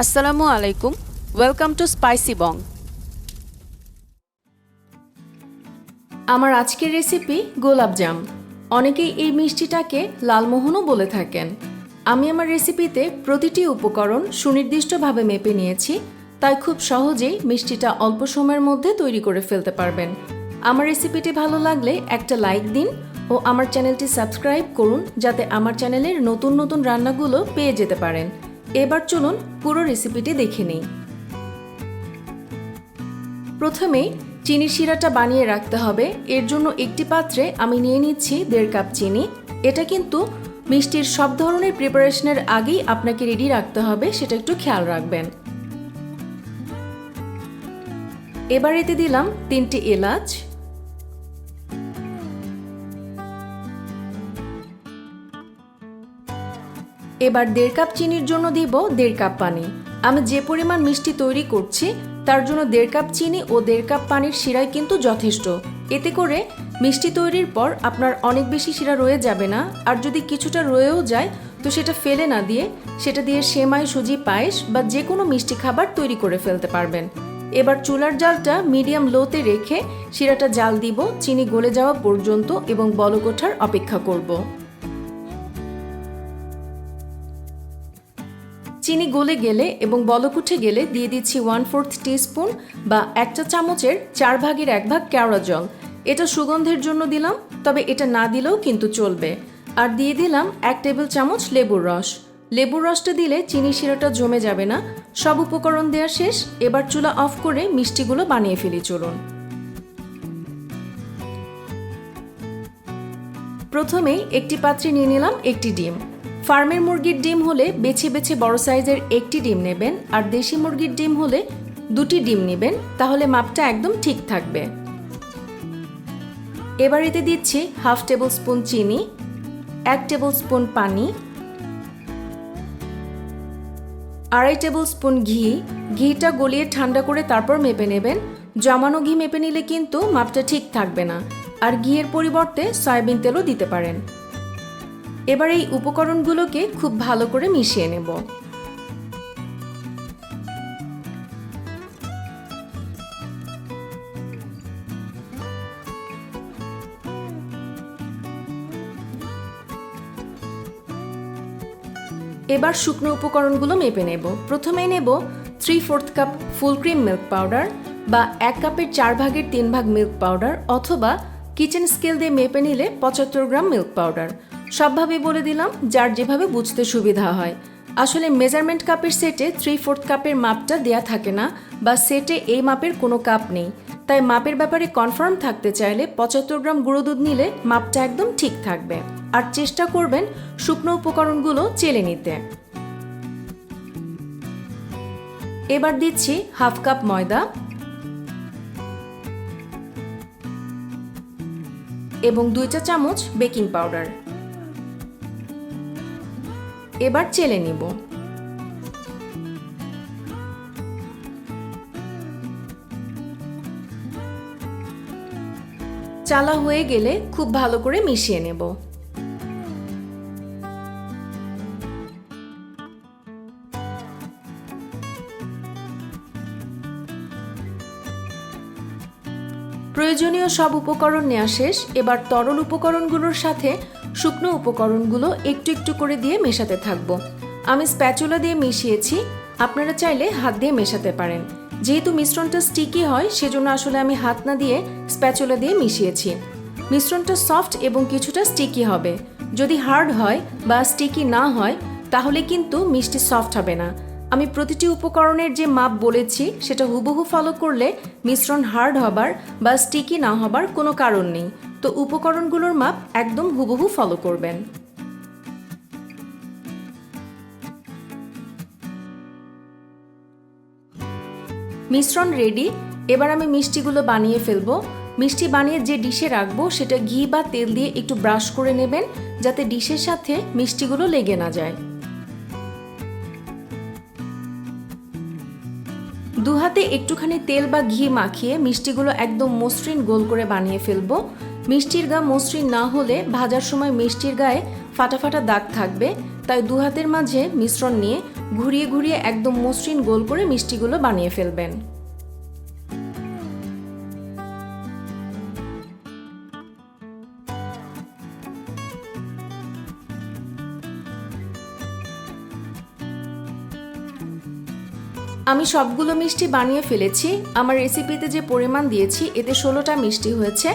আসসালামু আলাইকুম, welcome to spicy বং। আমার আজকের রেসিপি গোলাপ জাম। অনেকেই এই মিষ্টিটাকে লালমোহনও বলে থাকেন। আমি আমার রেসিপিতে প্রতিটি উপকরণ সুনির্দিষ্টভাবে মেপে নিয়েছি, তাই খুব সহজেই মিষ্টিটা অল্প সময়ের মধ্যে তৈরি করে ফেলতে পারবেন। আমার রেসিপিটি ভালো লাগলে একটা লাইক দিন ও আমার চ্যানেলটি সাবস্ক্রাইব করুন, যাতে আমার চ্যানেলের নতুন নতুন রান্নাগুলো পেয়ে যেতে পারেন। এবার চলুন পুরো রেসিপিটি দেখে নিই। প্রথমেই চিনির শিরাটা বানিয়ে রাখতে হবে। এর জন্য একটি পাত্রে আমি নিয়ে নিচ্ছি 1.5 কাপ চিনি। এটা কিন্তু মিষ্টির সব ধরনের প্রিপারেশনের আগেই আপনাকে রেডি রাখতে হবে, সেটা একটু খেয়াল রাখবেন। এবার এতে দিলাম 3টি এলাচ, এবার 1.5 কাপ চিনির জন্য দিব 1.5 কাপ পানি। আমি যে পরিমাণ মিষ্টি তৈরি করছি তার জন্য 1.5 কাপ চিনি ও 1.5 কাপ পানির শিরাই কিন্তু যথেষ্ট। এতে করে মিষ্টি তৈরির পর আপনার অনেক বেশি শিরা রয়ে যাবে না, আর যদি কিছুটা রয়েও যায় তো সেটা ফেলে না দিয়ে সেটা দিয়ে সেমাই, সুজি, পায়েস বা যে কোনো মিষ্টি খাবার তৈরি করে ফেলতে পারবেন। এবার চুলার জালটা মিডিয়াম লোতে রেখে শিরাটা জাল দিব চিনি গলে যাওয়া পর্যন্ত এবং বলক ওঠার অপেক্ষা করব। চিনি গলে গেলে এবং বলক উঠে গেলে দিয়ে দিচ্ছি 1/4 টিস্পুন বা 1 চা চামচের 4 ভাগের 1 ভাগ কেওড়া জল। এটা সুগন্ধের জন্য দিলাম, তবে এটা না দিলেও কিন্তু চলবে। আর দিয়ে দিলাম 1 টেবিল চামচ লেবুর রস। লেবুর রসটা দিলে চিনি শিরাটা জমে যাবে না। সব উপকরণ দেওয়া শেষ। এবার চুলা অফ করে মিষ্টিগুলো বানিয়ে ফেলি চলুন। প্রথমেই একটি পাত্রে নিয়ে নিলাম একটি ডিম। ফার্মের মুরগির ডিম হলে বেছে বেছে বড় সাইজের একটি ডিম নেবেন, আর দেশি মুরগির ডিম হলে 2টি ডিম নেবেন, তাহলে মাপটা একদম ঠিক থাকবে। এবার এতে দিচ্ছি 1/2 টেবিল স্পুন চিনি, 1 টেবিল স্পুন পানি, 2.5 টেবিল স্পুন ঘি। ঘিটা গলিয়ে ঠান্ডা করে তারপর মেপে নেবেন। জমানো ঘি মেপে নিলে কিন্তু মাপটা ঠিক থাকবে না, আর ঘিয়ের পরিবর্তে সয়াবিন তেলও দিতে পারেন। এবার এই উপকরণগুলোকে খুব ভালো করে মিশিয়ে নেব। এবার শুকনো উপকরণগুলো মেপে নেব। প্রথমে নেব 3/4 cup full cream milk powder বা 1 কাপের 4 ভাগের 3 ভাগ মিল্ক পাউডার, অথবা কিচেন স্কেল দিয়ে মেপে নিলে 75 গ্রাম মিল্ক পাউডার। সবভাবে বলে দিলাম, যার যেভাবে বুঝতে সুবিধা হয়। আসলে মেজারমেন্ট কাপের সেটে 3/4 কাপের মাপটা দেয়া থাকে না, বা সেটে এই মাপের কোনো কাপ নেই। তাই মাপের ব্যাপারে কনফার্ম থাকতে চাইলে 75 গ্রাম গুঁড়ো দুধ নিলে মাপটা একদম ঠিক থাকবে। আর চেষ্টা করবেন শুকনো উপকরণগুলো চেলে নিতে। এবার দিচ্ছি 1/2 কাপ ময়দা এবং 2 চা চামচ বেকিং পাউডার। এবার চেলে নিব। চালা হয়ে গেলে খুব ভালো করে মিশিয়ে নেব। প্রয়োজনীয় সব উপকরণ নেওয়া শেষ। এবার তরল উপকরণগুলোর সাথে শুকনো উপকরণগুলো একটু একটু করে দিয়ে মেশাতে থাকবো। আমি স্প্যাচুলা দিয়ে মিশিয়েছি, আপনারা চাইলে হাত দিয়ে মেশাতে পারেন। যেহেতু মিশ্রণটা স্টিকি হয়, সেজন্য আসলে আমি হাত না দিয়ে স্প্যাচুলা দিয়ে মিশিয়েছি। মিশ্রণটা সফট এবং কিছুটা স্টিকি হবে। যদি হার্ড হয় বা স্টিকি না হয় তাহলে কিন্তু মিষ্টি সফট হবে না। আমি প্রতিটি উপকরণের যে মাপ বলেছি সেটা হুবহু ফলো করলে মিশ্রণ হার্ড হবার বা স্টিকি না হবার কোনো কারণ নেই। তো উপকরণগুলোর মাপ একদম হুবহু ফলো করবেন। মিশ্রণ রেডি। এবার আমি মিষ্টিগুলো বানিয়ে ফেলবো। মিষ্টি বানিয়ে যে ডিশে রাখবো সেটা ঘি বা তেল দিয়ে একটু ব্রাশ করে নেবেন, যাতে ডিশের সাথে মিষ্টিগুলো লেগে না যায়। 2 হাতে একটুখানি তেল বা ঘি মাখিয়ে মিষ্টিগুলো একদম মসৃণ গোল করে বানিয়ে ফেলবো। মিষ্টির গা মসৃণ না হলে ভাজার সময় মিষ্টির গায়ে ফাটা ফাটা দাগ থাকবে, তাই দু হাতের মাঝে মিশ্রণ নিয়ে ঘুরিয়ে ঘুরিয়ে একদম মসৃণ গোল করে মিষ্টিগুলো বানিয়ে ফেলবেন। আমি সবগুলো মিষ্টি বানিয়ে ফেলেছি। আমার রেসিপিতে যে পরিমাণ দিয়েছি এতে 16টা মিষ্টি হয়েছে।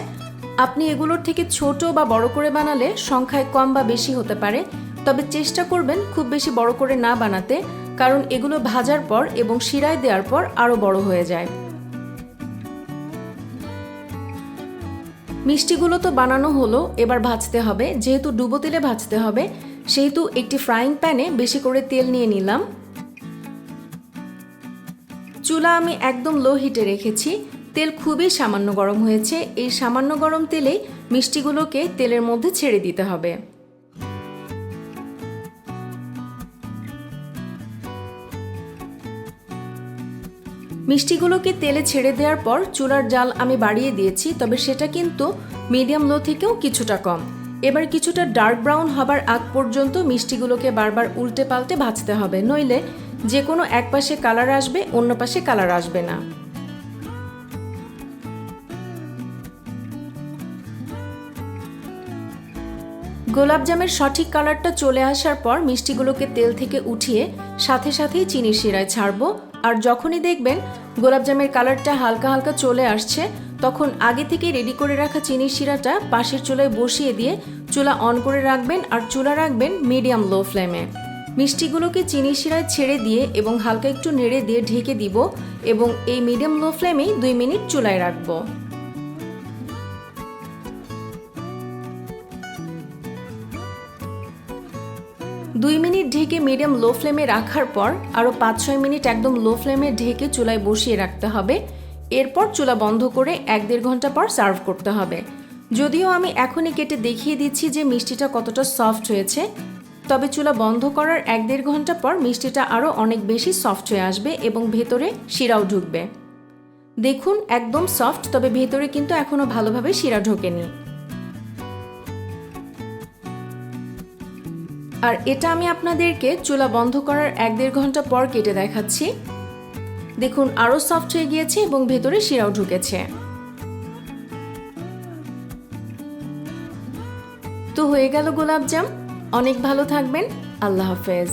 আপনি এগুলোর থেকে ছোট বা বড় করে বানালে সংখ্যায় কম বা বেশি হতে পারে, তবে চেষ্টা করবেন খুব বেশি বড় করে না বানাতে, কারণ এগুলো ভাজার পর এবং শিরায় দেওয়ার পর আরও বড় হয়ে যায়। মিষ্টিগুলো তো বানানো হলো, এবার ভাজতে হবে। যেহেতু ডুবো তেলে ভাজতে হবে সেহেতু একটি ফ্রাইং প্যানে বেশি করে তেল নিয়ে নিলাম। চুলা আমি একদম লো হিটে রেখেছি। তেল খুবই সামান্য গরম হয়েছে। এই সামান্য গরম তেলেই মিষ্টিগুলোকে তেলের মধ্যে ছেড়ে দিতে হবে। মিষ্টিগুলোকে তেলে ছেড়ে দেওয়ার পর চুলার জাল আমি বাড়িয়ে দিয়েছি, তবে সেটা কিন্তু মিডিয়াম লো থেকেও কিছুটা কম। এবার কিছুটা ডার্ক ব্রাউন হবার আগ পর্যন্ত মিষ্টিগুলোকে বারবার উল্টে পাল্টে ভাজতে হবে, নইলে যে কোনো এক পাশে কালার আসবে, অন্য পাশে কালার আসবে না। গোলাপ জামের সঠিক কালারটা চলে আসার পর মিষ্টিগুলোকে তেল থেকে উঠিয়ে সাথে সাথেই চিনির শিরায় ছাড়বো। আর যখনই দেখবেন গোলাপ জামের কালারটা হালকা হালকা চলে আসছে, তখন আগে থেকে রেডি করে রাখা চিনির শিরাটা পাশের চুলায় বসিয়ে দিয়ে চুলা অন করে রাখবেন আর চুলা রাখবেন মিডিয়াম লো ফ্লেমে। মিষ্টিগুলোকে চিনির শিরায় ছেড়ে দিয়ে এবং হালকা একটু নেড়ে দিয়ে ঢেকে দিব এবং এই মিডিয়াম লো ফ্লেমেই 2 মিনিট চুলায় রাখবো। দুই মিনিট ঢেকে মিডিয়াম লো ফ্লেমে রাখার পর আরও 5-6 মিনিট একদম লো ফ্লেমে ঢেকে চুলায় বসিয়ে রাখতে হবে। এরপর চুলা বন্ধ করে 1-1.5 ঘন্টা পর সার্ভ করতে হবে। যদিও আমি এখনই কেটে দেখিয়ে দিচ্ছি যে মিষ্টিটা কতটা সফট হয়েছে, তবে চুলা বন্ধ করার 1-1.5 ঘন্টা পর মিষ্টিটা আরও অনেক বেশি সফট হয়ে আসবে এবং ভেতরে শিরাও ঢুকবে। দেখুন একদম সফট, তবে ভেতরে কিন্তু এখনও ভালোভাবে শিরা ঢোকেনি। আর এটা আমি আপনাদেরকে চুলা বন্ধ করার 1-1.5 ঘন্টা পর কেটে দেখাচ্ছি। দেখুন আরও সফট হয়ে গিয়েছে এবং ভেতরে শিরাও ঢুকেছে। তো হয়ে গেল গোলাপ জাম। অনেক ভালো থাকবেন। আল্লাহ হাফেজ।